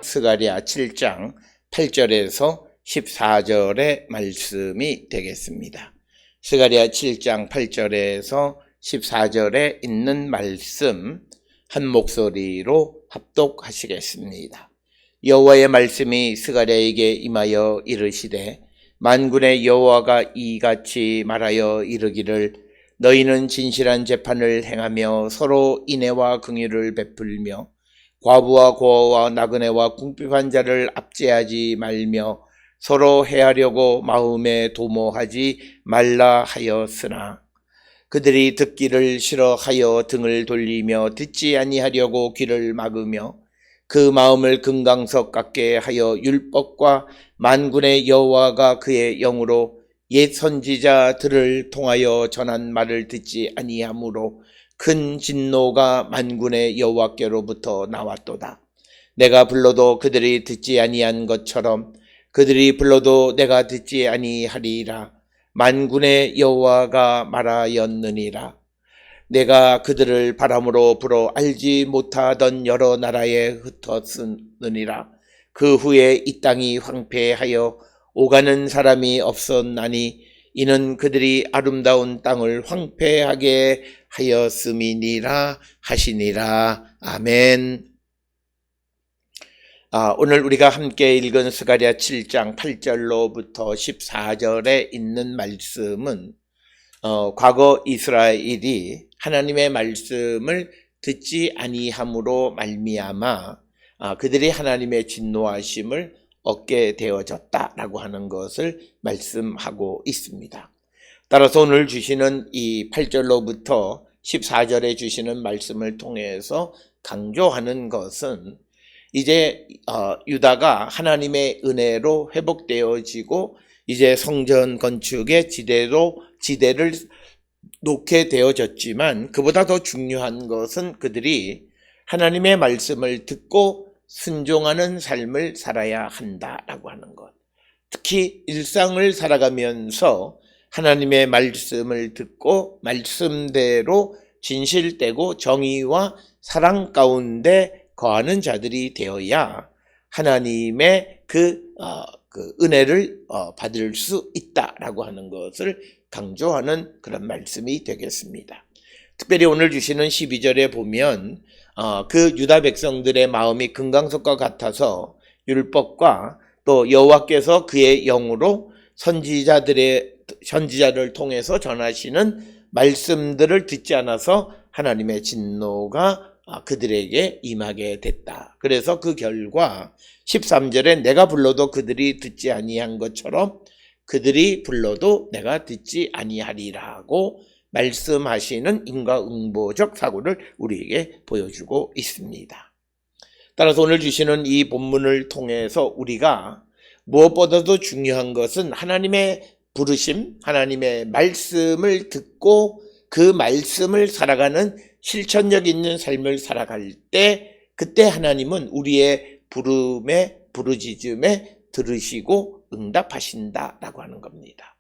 스가랴 7장 8절에서 14절의 말씀이 되겠습니다. 스가랴 7장 8절에서 14절에 있는 말씀 한 목소리로 합독하시겠습니다. 여호와의 말씀이 스가랴에게 임하여 이르시되 만군의 여호와가 이같이 말하여 이르기를 너희는 진실한 재판을 행하며 서로 인애와 긍휼을 베풀며 과부와 고아와 나그네와 궁핍한 자를 압제하지 말며 서로 해하려고 마음에 도모하지 말라 하였으나 그들이 듣기를 싫어하여 등을 돌리며 듣지 아니하려고 귀를 막으며 그 마음을 금강석 같게 하여 율법과 만군의 여호와가 그의 영으로 옛 선지자들을 통하여 전한 말을 듣지 아니하므로 큰 진노가 만군의 여호와께로부터 나왔도다. 내가 불러도 그들이 듣지 아니한 것처럼 그들이 불러도 내가 듣지 아니하리라. 만군의 여호와가 말하였느니라. 내가 그들을 바람으로 불어 알지 못하던 여러 나라에 흩었느니라. 그 후에 이 땅이 황폐하여 오가는 사람이 없었나니 이는 그들이 아름다운 땅을 황폐하게 하였음이니라 하시니라. 아멘. 오늘 우리가 함께 읽은 스가랴 7장 8절로부터 14절에 있는 말씀은 과거 이스라엘이 하나님의 말씀을 듣지 아니함으로 말미암아 그들이 하나님의 진노하심을 얻게 되어졌다라고 하는 것을 말씀하고 있습니다. 따라서 오늘 주시는 이 8절로부터 14절에 주시는 말씀을 통해서 강조하는 것은 이제 유다가 하나님의 은혜로 회복되어지고 이제 성전 건축의 지대를 놓게 되어졌지만 그보다 더 중요한 것은 그들이 하나님의 말씀을 듣고 순종하는 삶을 살아야 한다라고 하는 것. 특히 일상을 살아가면서 하나님의 말씀을 듣고 말씀대로 진실되고 정의와 사랑 가운데 거하는 자들이 되어야 하나님의 그 은혜를 받을 수 있다라고 하는 것을 강조하는 그런 말씀이 되겠습니다. 특별히 오늘 주시는 12절에 보면 그 유다 백성들의 마음이 금강석과 같아서 율법과 또 여호와께서 그의 영으로 선지자를 통해서 전하시는 말씀들을 듣지 않아서 하나님의 진노가 그들에게 임하게 됐다. 그래서 그 결과 13절에 내가 불러도 그들이 듣지 아니한 것처럼 그들이 불러도 내가 듣지 아니하리라고 말씀하시는 인과응보적 사고를 우리에게 보여주고 있습니다. 따라서 오늘 주시는 이 본문을 통해서 우리가 무엇보다도 중요한 것은 하나님의 부르심, 하나님의 말씀을 듣고 그 말씀을 살아가는 실천력 있는 삶을 살아갈 때 그때 하나님은 우리의 부르짖음에 들으시고 응답하신다라고 하는 겁니다.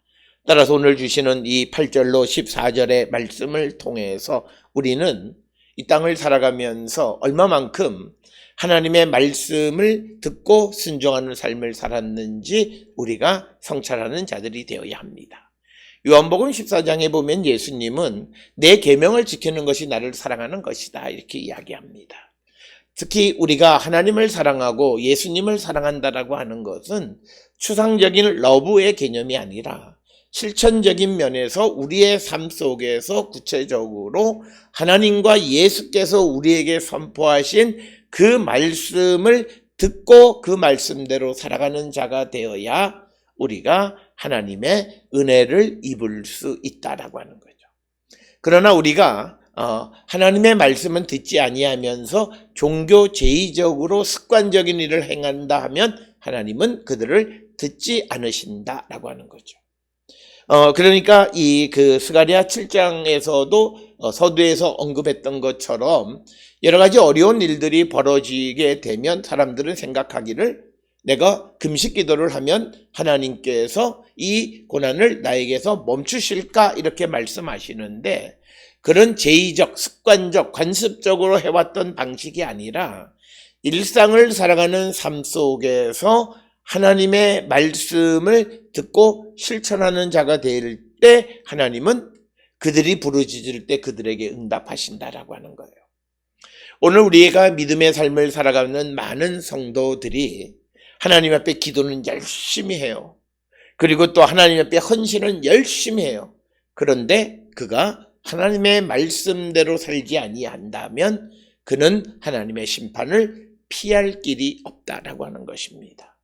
따라서 오늘 주시는 이 8절로 14절의 말씀을 통해서 우리는 이 땅을 살아가면서 얼마만큼 하나님의 말씀을 듣고 순종하는 삶을 살았는지 우리가 성찰하는 자들이 되어야 합니다. 요한복음 14장에 보면 예수님은 내 계명을 지키는 것이 나를 사랑하는 것이다 이렇게 이야기합니다. 특히 우리가 하나님을 사랑하고 예수님을 사랑한다라고 하는 것은 추상적인 러브의 개념이 아니라 실천적인 면에서 우리의 삶 속에서 구체적으로 하나님과 예수께서 우리에게 선포하신 그 말씀을 듣고 그 말씀대로 살아가는 자가 되어야 우리가 하나님의 은혜를 입을 수 있다라고 하는 거죠. 그러나 우리가 하나님의 말씀은 듣지 아니하면서 종교 제의적으로 습관적인 일을 행한다 하면 하나님은 그들을 듣지 않으신다라고 하는 거죠. 그러니까 그 스가랴 7장에서도 서두에서 언급했던 것처럼 여러 가지 어려운 일들이 벌어지게 되면 사람들은 생각하기를 내가 금식 기도를 하면 하나님께서 이 고난을 나에게서 멈추실까 이렇게 말씀하시는데 그런 제의적, 습관적, 관습적으로 해왔던 방식이 아니라 일상을 살아가는 삶 속에서 하나님의 말씀을 듣고 실천하는 자가 될 때 하나님은 그들이 부르짖을 때 그들에게 응답하신다라고 하는 거예요. 오늘 우리가 믿음의 삶을 살아가는 많은 성도들이 하나님 앞에 기도는 열심히 해요. 그리고 또 하나님 앞에 헌신은 열심히 해요. 그런데 그가 하나님의 말씀대로 살지 아니한다면 그는 하나님의 심판을 피할 길이 없다라고 하는 것입니다.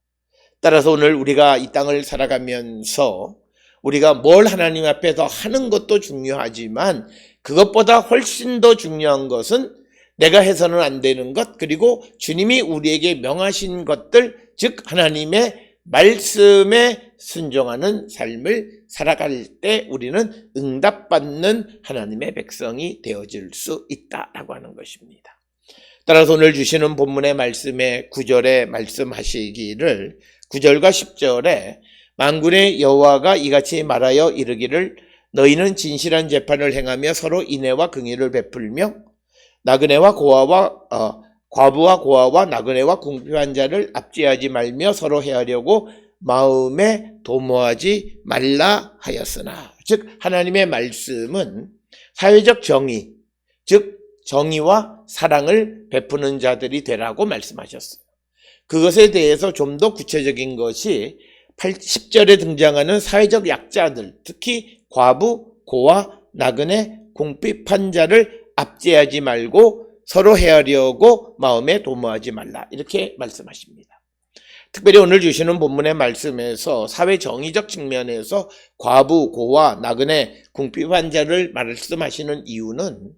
따라서 오늘 우리가 이 땅을 살아가면서 우리가 뭘 하나님 앞에 더 하는 것도 중요하지만 그것보다 훨씬 더 중요한 것은 내가 해서는 안 되는 것, 그리고 주님이 우리에게 명하신 것들, 즉 하나님의 말씀에 순종하는 삶을 살아갈 때 우리는 응답받는 하나님의 백성이 되어질 수 있다라고 하는 것입니다. 따라서 오늘 주시는 본문의 말씀에 9절에 말씀하시기를 9절과 10절에 만군의 여호와가 이같이 말하여 이르기를 너희는 진실한 재판을 행하며 서로 인애와 긍휼을 베풀며 나그네와 과부와 고아와 나그네와 궁핍한 자를 압제하지 말며 서로 해하려고 마음에 도모하지 말라 하였으나, 즉 하나님의 말씀은 사회적 정의, 즉 정의와 사랑을 베푸는 자들이 되라고 말씀하셨어요. 그것에 대해서 좀 더 구체적인 것이 10절에 등장하는 사회적 약자들, 특히 과부, 고아, 나그네, 궁핍한 자를 압제하지 말고 서로 해하려고 마음에 도모하지 말라, 이렇게 말씀하십니다. 특별히 오늘 주시는 본문의 말씀에서 사회 정의적 측면에서 과부, 고아, 나그네, 궁핍한 자를 말씀하시는 이유는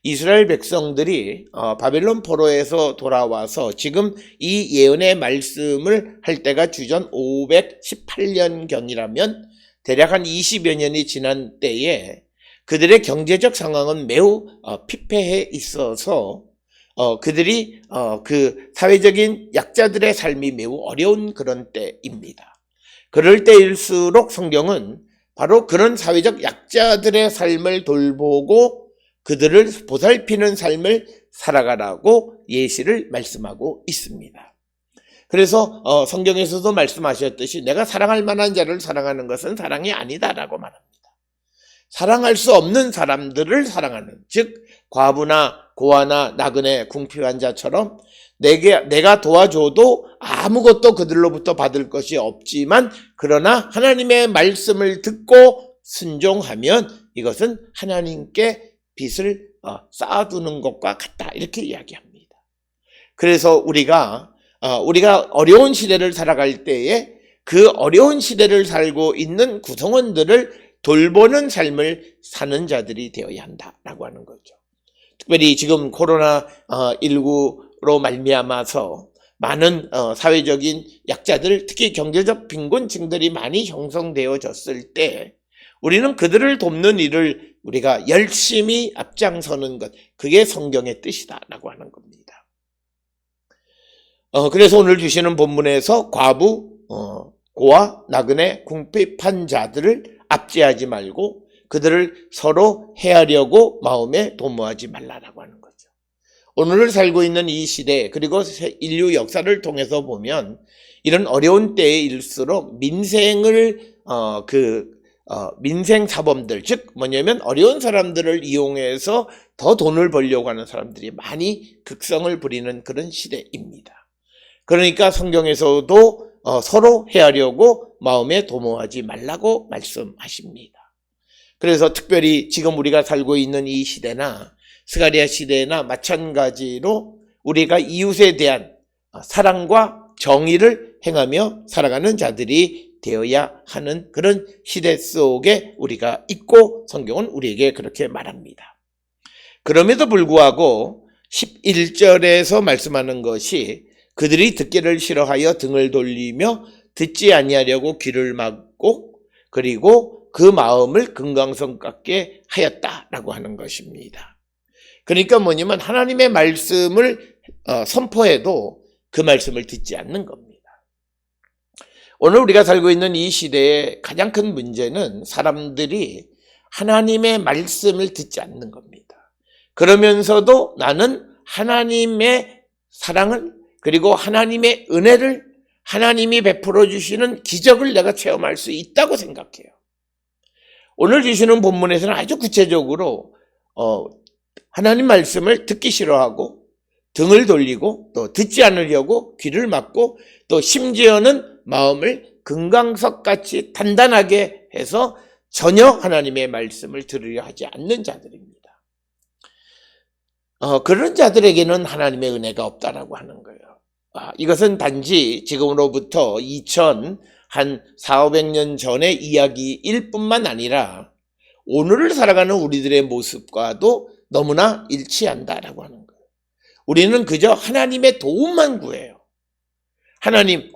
이스라엘 백성들이 바벨론 포로에서 돌아와서 지금 이 예언의 말씀을 할 때가 주전 518년경이라면 대략 한 20여 년이 지난 때에 그들의 경제적 상황은 매우 피폐해 있어서 그들이 그 사회적인 약자들의 삶이 매우 어려운 그런 때입니다. 그럴 때일수록 성경은 바로 그런 사회적 약자들의 삶을 돌보고 그들을 보살피는 삶을 살아가라고 예시를 말씀하고 있습니다. 그래서 성경에서도 말씀하셨듯이 내가 사랑할 만한 자를 사랑하는 것은 사랑이 아니다라고 말합니다. 사랑할 수 없는 사람들을 사랑하는, 즉 과부나 고아나 나그네, 궁핍한 자처럼 내가 도와줘도 아무것도 그들로부터 받을 것이 없지만 그러나 하나님의 말씀을 듣고 순종하면 이것은 하나님께 빚을 쌓아두는 것과 같다, 이렇게 이야기합니다. 그래서 우리가 어려운 시대를 살아갈 때에 그 어려운 시대를 살고 있는 구성원들을 돌보는 삶을 사는 자들이 되어야 한다라고 하는 거죠. 특별히 지금 코로나19로 말미암아서 많은 사회적인 약자들, 특히 경제적 빈곤층들이 많이 형성되어졌을 때 우리는 그들을 돕는 일을 우리가 열심히 앞장서는 것, 그게 성경의 뜻이다라고 하는 겁니다. 그래서 오늘 주시는 본문에서 과부, 고아, 나그네, 궁핍한 자들을 압제하지 말고 그들을 서로 해하려고 마음에 도모하지 말라라고 하는 거죠. 오늘을 살고 있는 이 시대, 그리고 인류 역사를 통해서 보면 이런 어려운 때일수록 민생 사범들, 즉 뭐냐면 어려운 사람들을 이용해서 더 돈을 벌려고 하는 사람들이 많이 극성을 부리는 그런 시대입니다. 그러니까 성경에서도 서로 해하려고 마음에 도모하지 말라고 말씀하십니다. 그래서 특별히 지금 우리가 살고 있는 이 시대나 스가랴 시대나 마찬가지로 우리가 이웃에 대한 사랑과 정의를 행하며 살아가는 자들이 되어야 하는 그런 시대 속에 우리가 있고 성경은 우리에게 그렇게 말합니다. 그럼에도 불구하고 11절에서 말씀하는 것이 그들이 듣기를 싫어하여 등을 돌리며 듣지 아니하려고 귀를 막고 그리고 그 마음을 금강석 같게 하였다라고 하는 것입니다. 그러니까 뭐냐면 하나님의 말씀을 선포해도 그 말씀을 듣지 않는 겁니다. 오늘 우리가 살고 있는 이 시대의 가장 큰 문제는 사람들이 하나님의 말씀을 듣지 않는 겁니다. 그러면서도 나는 하나님의 사랑을, 그리고 하나님의 은혜를, 하나님이 베풀어 주시는 기적을 내가 체험할 수 있다고 생각해요. 오늘 주시는 본문에서는 아주 구체적으로 하나님 말씀을 듣기 싫어하고 등을 돌리고 또 듣지 않으려고 귀를 막고 또 심지어는 마음을 금강석같이 단단하게 해서 전혀 하나님의 말씀을 들으려 하지 않는 자들입니다. 그런 자들에게는 하나님의 은혜가 없다라고 하는 거예요. 이것은 단지 지금으로부터 400년 전의 이야기일 뿐만 아니라 오늘을 살아가는 우리들의 모습과도 너무나 일치한다라고 하는 거예요. 우리는 그저 하나님의 도움만 구해요. 하나님,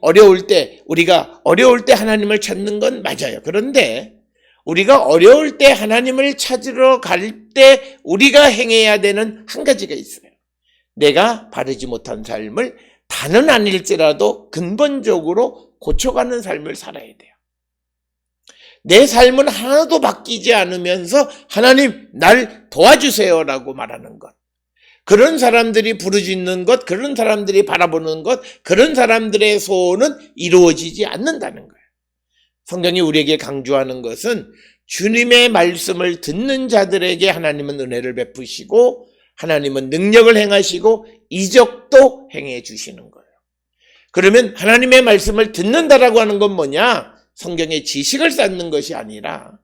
우리가 어려울 때 하나님을 찾는 건 맞아요. 그런데 우리가 어려울 때 하나님을 찾으러 갈 때 우리가 행해야 되는 한 가지가 있어요. 내가 바르지 못한 삶을 다는 아닐지라도 근본적으로 고쳐가는 삶을 살아야 돼요. 내 삶은 하나도 바뀌지 않으면서 하나님 날 도와주세요라고 말하는 것. 그런 사람들이 부르짖는 것, 그런 사람들이 바라보는 것, 그런 사람들의 소원은 이루어지지 않는다는 거예요. 성경이 우리에게 강조하는 것은 주님의 말씀을 듣는 자들에게 하나님은 은혜를 베푸시고 하나님은 능력을 행하시고 이적도 행해 주시는 거예요. 그러면 하나님의 말씀을 듣는다라고 하는 건 뭐냐? 성경의 지식을 쌓는 것이 아니라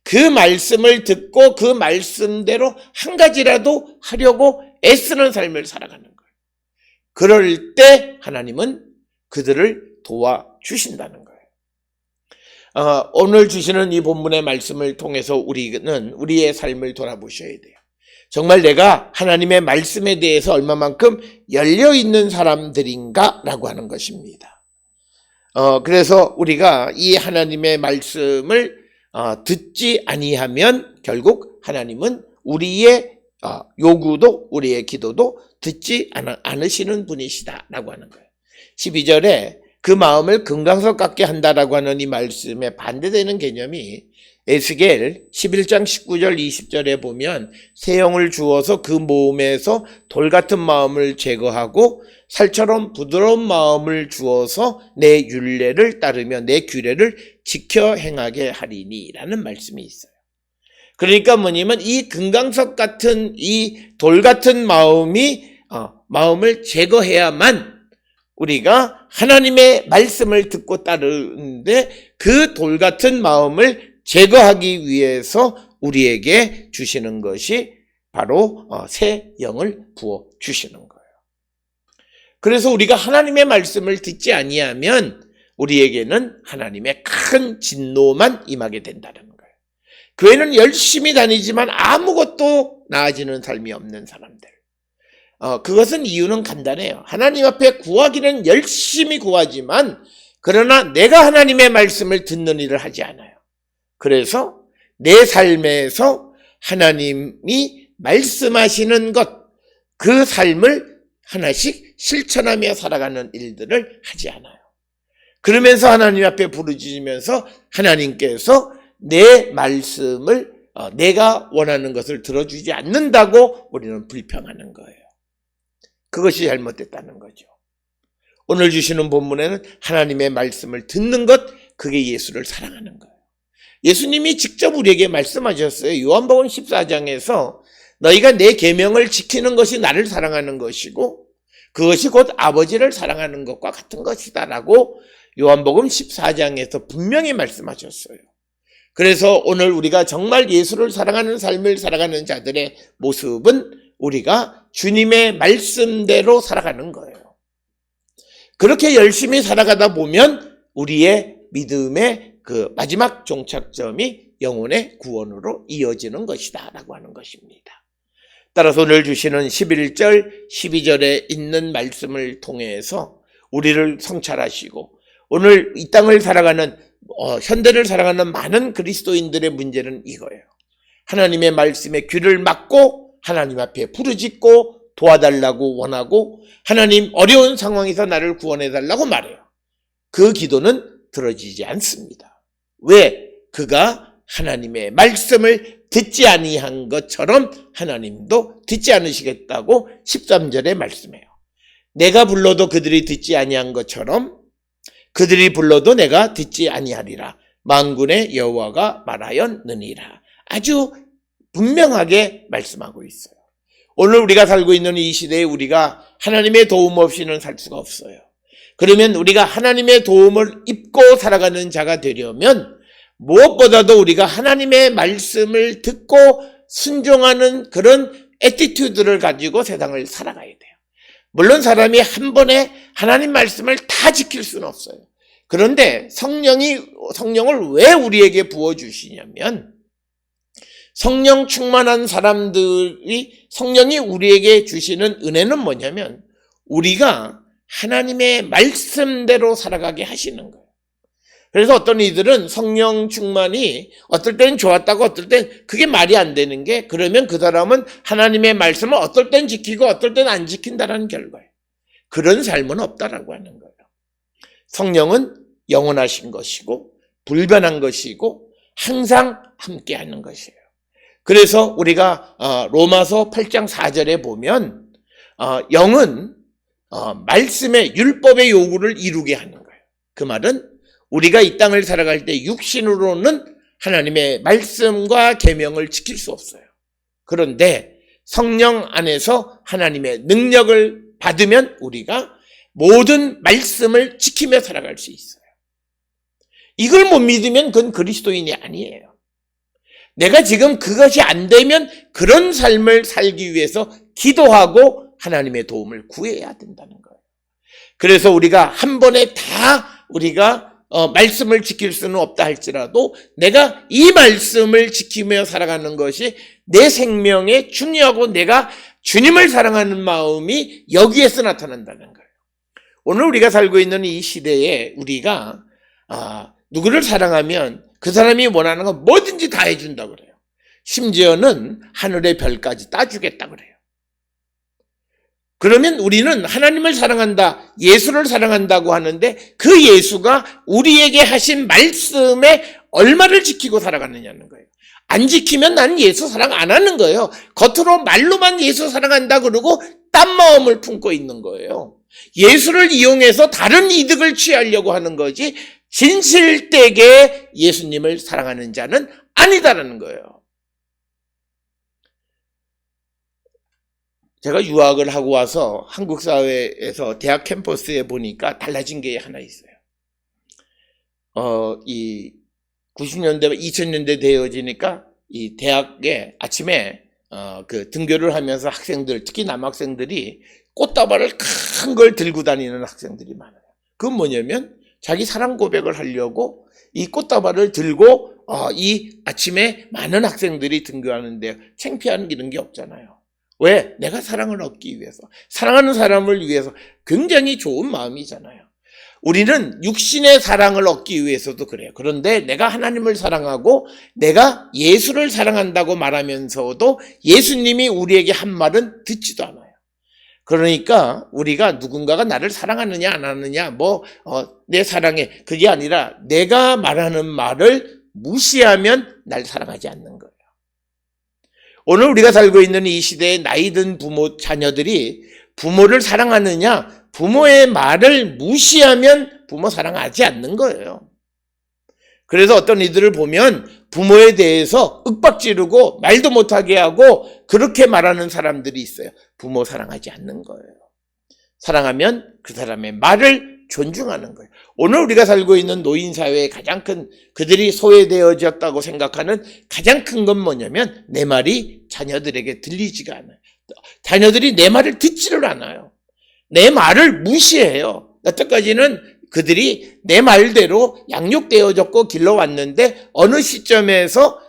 그 말씀을 듣고 그 말씀대로 한 가지라도 하려고 애쓰는 삶을 살아가는 거예요. 그럴 때 하나님은 그들을 도와주신다는 거예요. 오늘 주시는 이 본문의 말씀을 통해서 우리는 우리의 삶을 돌아보셔야 돼요. 정말 내가 하나님의 말씀에 대해서 얼마만큼 열려있는 사람들인가 라고 하는 것입니다. 그래서 우리가 이 하나님의 말씀을 듣지 아니하면 결국 하나님은 우리의 요구도 우리의 기도도 듣지 않으시는 분이시다라고 하는 거예요. 12절에 그 마음을 금강석 같게 한다라고 하는 이 말씀에 반대되는 개념이 에스겔 11장 19절 20절에 보면 새 영을 주어서 그 몸에서 돌 같은 마음을 제거하고 살처럼 부드러운 마음을 주어서 내 율례를 따르며 내 규례를 지켜 행하게 하리니 라는 말씀이 있어요. 그러니까 뭐냐면 이 금강석 같은 이 돌 같은 마음을 제거해야만 우리가 하나님의 말씀을 듣고 따르는데 그 돌 같은 마음을 제거하기 위해서 우리에게 주시는 것이 바로 새 영을 부어 주시는 거예요. 그래서 우리가 하나님의 말씀을 듣지 아니하면 우리에게는 하나님의 큰 진노만 임하게 된다는 거예요. 교회는 열심히 다니지만 아무것도 나아지는 삶이 없는 사람들. 그것은 이유는 간단해요. 하나님 앞에 구하기는 열심히 구하지만 그러나 내가 하나님의 말씀을 듣는 일을 하지 않아요. 그래서 내 삶에서 하나님이 말씀하시는 것, 그 삶을 하나씩 실천하며 살아가는 일들을 하지 않아요. 그러면서 하나님 앞에 부르짖으면서 하나님께서 내 말씀을 내가 원하는 것을 들어주지 않는다고 우리는 불평하는 거예요. 그것이 잘못됐다는 거죠. 오늘 주시는 본문에는 하나님의 말씀을 듣는 것, 그게 예수를 사랑하는 거예요. 예수님이 직접 우리에게 말씀하셨어요. 요한복음 14장에서 너희가 내 계명을 지키는 것이 나를 사랑하는 것이고 그것이 곧 아버지를 사랑하는 것과 같은 것이다 라고 요한복음 14장에서 분명히 말씀하셨어요. 그래서 오늘 우리가 정말 예수를 사랑하는 삶을 살아가는 자들의 모습은 우리가 주님의 말씀대로 살아가는 거예요. 그렇게 열심히 살아가다 보면 우리의 믿음의 그 마지막 종착점이 영혼의 구원으로 이어지는 것이다 라고 하는 것입니다. 따라서 오늘 주시는 11절, 12절에 있는 말씀을 통해서 우리를 성찰하시고 오늘 이 땅을 살아가는 현대를 살아가는 많은 그리스도인들의 문제는 이거예요. 하나님의 말씀에 귀를 막고 하나님 앞에 부르짖고 도와달라고 원하고 하나님 어려운 상황에서 나를 구원해달라고 말해요. 그 기도는 들어지지 않습니다. 왜? 그가 하나님의 말씀을 듣지 아니한 것처럼 하나님도 듣지 않으시겠다고 13절에 말씀해요. 내가 불러도 그들이 듣지 아니한 것처럼 그들이 불러도 내가 듣지 아니하리라. 만군의 여호와가 말하였느니라. 아주 분명하게 말씀하고 있어요. 오늘 우리가 살고 있는 이 시대에 우리가 하나님의 도움 없이는 살 수가 없어요. 그러면 우리가 하나님의 도움을 입고 살아가는 자가 되려면 무엇보다도 우리가 하나님의 말씀을 듣고 순종하는 그런 애티튜드를 가지고 세상을 살아가야 돼요. 물론 사람이 한 번에 하나님 말씀을 다 지킬 수는 없어요. 그런데 성령을 왜 우리에게 부어주시냐면 성령 충만한 사람들이 성령이 우리에게 주시는 은혜는 뭐냐면 우리가 하나님의 말씀대로 살아가게 하시는 거예요. 그래서 어떤 이들은 성령 충만이 어떨 때는 좋았다고 어떨 땐 그게 말이 안 되는 게 그러면 그 사람은 하나님의 말씀을 어떨 땐 지키고 어떨 땐 안 지킨다라는 결과예요. 그런 삶은 없다라고 하는 거예요. 성령은 영원하신 것이고 불변한 것이고 항상 함께하는 것이에요. 그래서 우리가 로마서 8장 4절에 보면 영은 말씀의 율법의 요구를 이루게 하는 거예요. 그 말은 우리가 이 땅을 살아갈 때 육신으로는 하나님의 말씀과 계명을 지킬 수 없어요. 그런데 성령 안에서 하나님의 능력을 받으면 우리가 모든 말씀을 지키며 살아갈 수 있어요. 이걸 못 믿으면 그건 그리스도인이 아니에요. 내가 지금 그것이 안 되면 그런 삶을 살기 위해서 기도하고 하나님의 도움을 구해야 된다는 거예요. 그래서 우리가 한 번에 다 우리가 말씀을 지킬 수는 없다 할지라도 내가 이 말씀을 지키며 살아가는 것이 내 생명에 중요하고 내가 주님을 사랑하는 마음이 여기에서 나타난다는 거예요. 오늘 우리가 살고 있는 이 시대에 우리가 누구를 사랑하면 그 사람이 원하는 건 뭐든지 다 해준다고 그래요. 심지어는 하늘의 별까지 따주겠다 그래요. 그러면 우리는 하나님을 사랑한다, 예수를 사랑한다고 하는데 그 예수가 우리에게 하신 말씀에 얼마를 지키고 살아가느냐는 거예요. 안 지키면 나는 예수 사랑 안 하는 거예요. 겉으로 말로만 예수 사랑한다 그러고 딴 마음을 품고 있는 거예요. 예수를 이용해서 다른 이득을 취하려고 하는 거지 진실되게 예수님을 사랑하는 자는 아니다라는 거예요. 제가 유학을 하고 와서 한국 사회에서 대학 캠퍼스에 보니까 달라진 게 하나 있어요. 이 90년대, 2000년대 되어지니까 이 대학에 아침에 그 등교를 하면서 학생들, 특히 남학생들이 꽃다발을 큰 걸 들고 다니는 학생들이 많아요. 그건 뭐냐면 자기 사랑 고백을 하려고 이 꽃다발을 들고 이 아침에 많은 학생들이 등교하는데 창피한 이런 게 없잖아요. 왜? 내가 사랑을 얻기 위해서, 사랑하는 사람을 위해서. 굉장히 좋은 마음이잖아요. 우리는 육신의 사랑을 얻기 위해서도 그래요. 그런데 내가 하나님을 사랑하고 내가 예수를 사랑한다고 말하면서도 예수님이 우리에게 한 말은 듣지도 않아요. 그러니까 우리가 누군가가 나를 사랑하느냐 안 하느냐 내 사랑해 그게 아니라 내가 말하는 말을 무시하면 날 사랑하지 않는 거예요. 오늘 우리가 살고 있는 이 시대의 나이든 부모, 자녀들이 부모를 사랑하느냐, 부모의 말을 무시하면 부모 사랑하지 않는 거예요. 그래서 어떤 이들을 보면 부모에 대해서 윽박지르고 말도 못하게 하고 그렇게 말하는 사람들이 있어요. 부모 사랑하지 않는 거예요. 사랑하면 그 사람의 말을 존중하는 거예요. 오늘 우리가 살고 있는 노인사회의 가장 큰, 그들이 소외되어졌다고 생각하는 가장 큰 건 뭐냐면 내 말이 자녀들에게 들리지가 않아요. 자녀들이 내 말을 듣지를 않아요. 내 말을 무시해요. 여태까지는 그들이 내 말대로 양육되어졌고 길러왔는데 어느 시점에서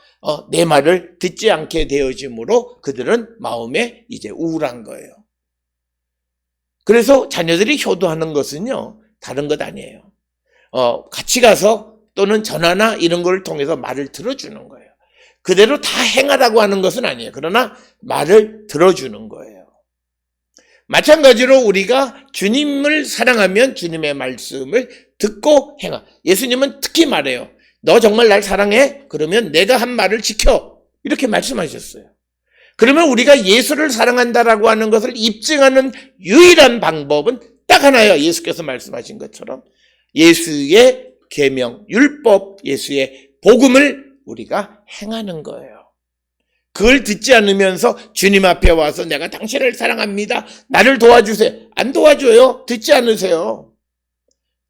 내 말을 듣지 않게 되어짐으로 그들은 마음에 이제 우울한 거예요. 그래서 자녀들이 효도하는 것은요, 다른 것 아니에요. 같이 가서 또는 전화나 이런 걸 통해서 말을 들어주는 거예요. 그대로 다 행하라고 하는 것은 아니에요. 그러나 말을 들어주는 거예요. 마찬가지로 우리가 주님을 사랑하면 주님의 말씀을 듣고 행하. 예수님은 특히 말해요. 너 정말 날 사랑해? 그러면 내가 한 말을 지켜. 이렇게 말씀하셨어요. 그러면 우리가 예수를 사랑한다라고 하는 것을 입증하는 유일한 방법은 딱 하나예요. 예수께서 말씀하신 것처럼 예수의 계명, 율법, 예수의 복음을 우리가 행하는 거예요. 그걸 듣지 않으면서 주님 앞에 와서 내가 당신을 사랑합니다, 나를 도와주세요. 안 도와줘요. 듣지 않으세요.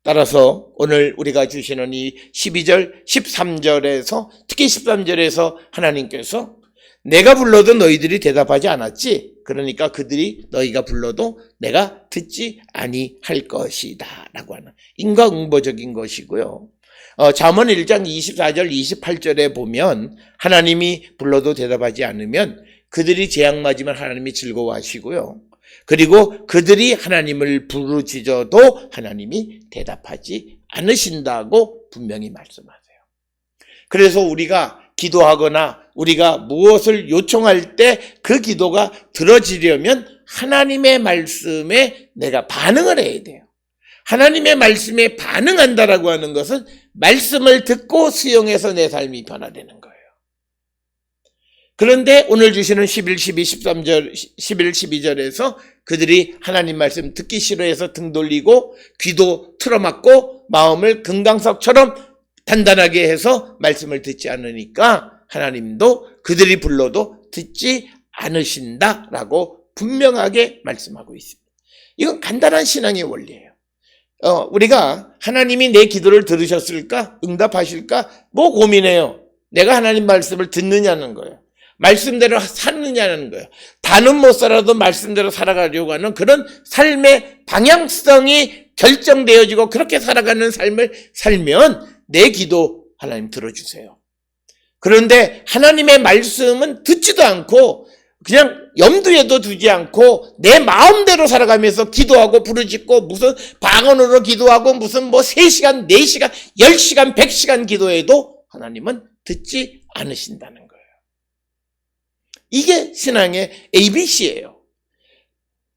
따라서 오늘 우리가 주시는 이 12절, 13절에서 특히 13절에서 하나님께서 내가 불러도 너희들이 대답하지 않았지. 그러니까 그들이 너희가 불러도 내가 듣지 아니할 것이다 라고 하는 인과응보적인 것이고요. 잠언 1장 24절 28절에 보면 하나님이 불러도 대답하지 않으면 그들이 재앙 맞으면 하나님이 즐거워하시고요. 그리고 그들이 하나님을 부르짖어도 하나님이 대답하지 않으신다고 분명히 말씀하세요. 그래서 우리가 기도하거나 우리가 무엇을 요청할 때 그 기도가 들어지려면 하나님의 말씀에 내가 반응을 해야 돼요. 하나님의 말씀에 반응한다라고 하는 것은 말씀을 듣고 수용해서 내 삶이 변화되는 거예요. 그런데 오늘 주시는 11, 12, 13절, 11, 12절에서 그들이 하나님 말씀 듣기 싫어해서 등 돌리고 귀도 틀어막고 마음을 금강석처럼 단단하게 해서 말씀을 듣지 않으니까 하나님도 그들이 불러도 듣지 않으신다라고 분명하게 말씀하고 있습니다. 이건 간단한 신앙의 원리예요. 우리가 하나님이 내 기도를 들으셨을까? 응답하실까? 뭐 고민해요. 내가 하나님 말씀을 듣느냐는 거예요. 말씀대로 사느냐는 거예요. 다는 못 살아도 말씀대로 살아가려고 하는 그런 삶의 방향성이 결정되어지고 그렇게 살아가는 삶을 살면 내 기도 하나님 들어주세요. 그런데 하나님의 말씀은 듣지도 않고 그냥 염두에도 두지 않고 내 마음대로 살아가면서 기도하고 부르짖고 무슨 방언으로 기도하고 무슨 뭐 3시간, 4시간, 10시간, 100시간 기도해도 하나님은 듣지 않으신다는 거예요. 이게 신앙의 ABC예요.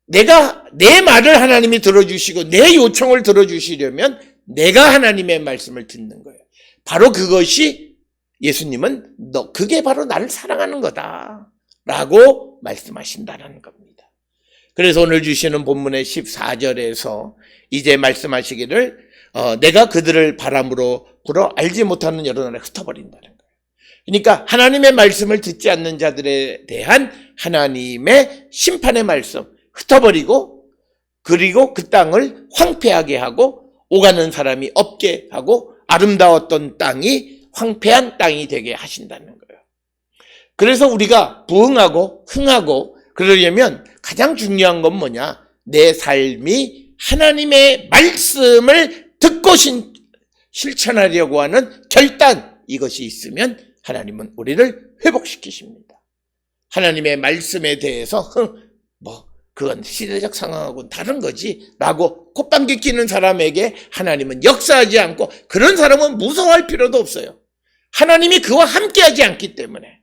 내가 내 말을 하나님이 들어주시고 내 요청을 들어주시려면 내가 하나님의 말씀을 듣는 거예요. 바로 그것이 예수님은 그게 바로 나를 사랑하는 거다 라고 말씀하신다는 겁니다. 그래서 오늘 주시는 본문의 14절에서 이제 말씀하시기를 내가 그들을 바람으로 불어 알지 못하는 여러 나라에 흩어버린다는 거예요. 그러니까 하나님의 말씀을 듣지 않는 자들에 대한 하나님의 심판의 말씀 흩어버리고 그리고 그 땅을 황폐하게 하고 오가는 사람이 없게 하고 아름다웠던 땅이 황폐한 땅이 되게 하신다는 거예요. 그래서 우리가 부흥하고 흥하고 그러려면 가장 중요한 건 뭐냐? 내 삶이 하나님의 말씀을 듣고 실천하려고 하는 결단, 이것이 있으면 하나님은 우리를 회복시키십니다. 하나님의 말씀에 대해서 그건 시대적 상황하고는 다른 거지 라고 콧방귀 뀌는 사람에게 하나님은 역사하지 않고 그런 사람은 무서워할 필요도 없어요. 하나님이 그와 함께하지 않기 때문에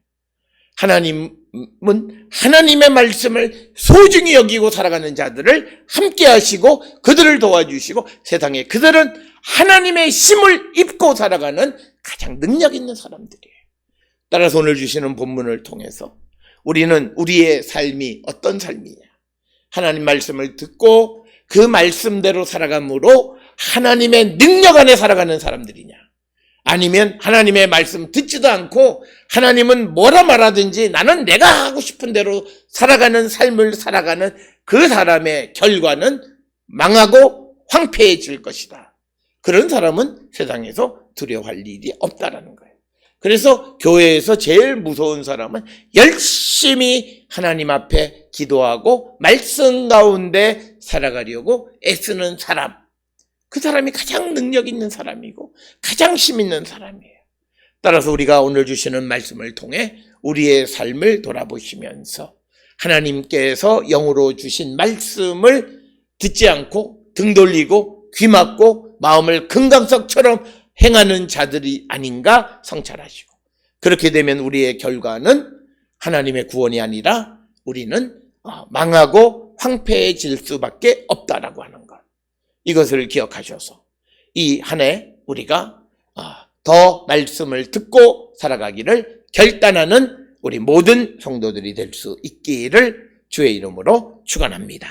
하나님은 하나님의 말씀을 소중히 여기고 살아가는 자들을 함께하시고 그들을 도와주시고 세상에 그들은 하나님의 힘을 입고 살아가는 가장 능력 있는 사람들이에요. 따라서 오늘 주시는 본문을 통해서 우리는 우리의 삶이 어떤 삶이냐? 하나님 말씀을 듣고 그 말씀대로 살아감으로 하나님의 능력 안에 살아가는 사람들이냐? 아니면 하나님의 말씀 듣지도 않고 하나님은 뭐라 말하든지 나는 내가 하고 싶은 대로 살아가는 삶을 살아가는 그 사람의 결과는 망하고 황폐해질 것이다. 그런 사람은 세상에서 두려워할 일이 없다라는 거예요. 그래서 교회에서 제일 무서운 사람은 열심히 하나님 앞에 기도하고 말씀 가운데 살아가려고 애쓰는 사람. 그 사람이 가장 능력 있는 사람이고 가장 힘 있는 사람이에요. 따라서 우리가 오늘 주시는 말씀을 통해 우리의 삶을 돌아보시면서 하나님께서 영으로 주신 말씀을 듣지 않고 등 돌리고 귀 막고 마음을 금강석처럼 행하는 자들이 아닌가 성찰하시고, 그렇게 되면 우리의 결과는 하나님의 구원이 아니라 우리는 망하고 황폐해질 수밖에 없다라고 하는 것, 이것을 기억하셔서 이 한 해 우리가 더 말씀을 듣고 살아가기를 결단하는 우리 모든 성도들이 될 수 있기를 주의 이름으로 축원합니다.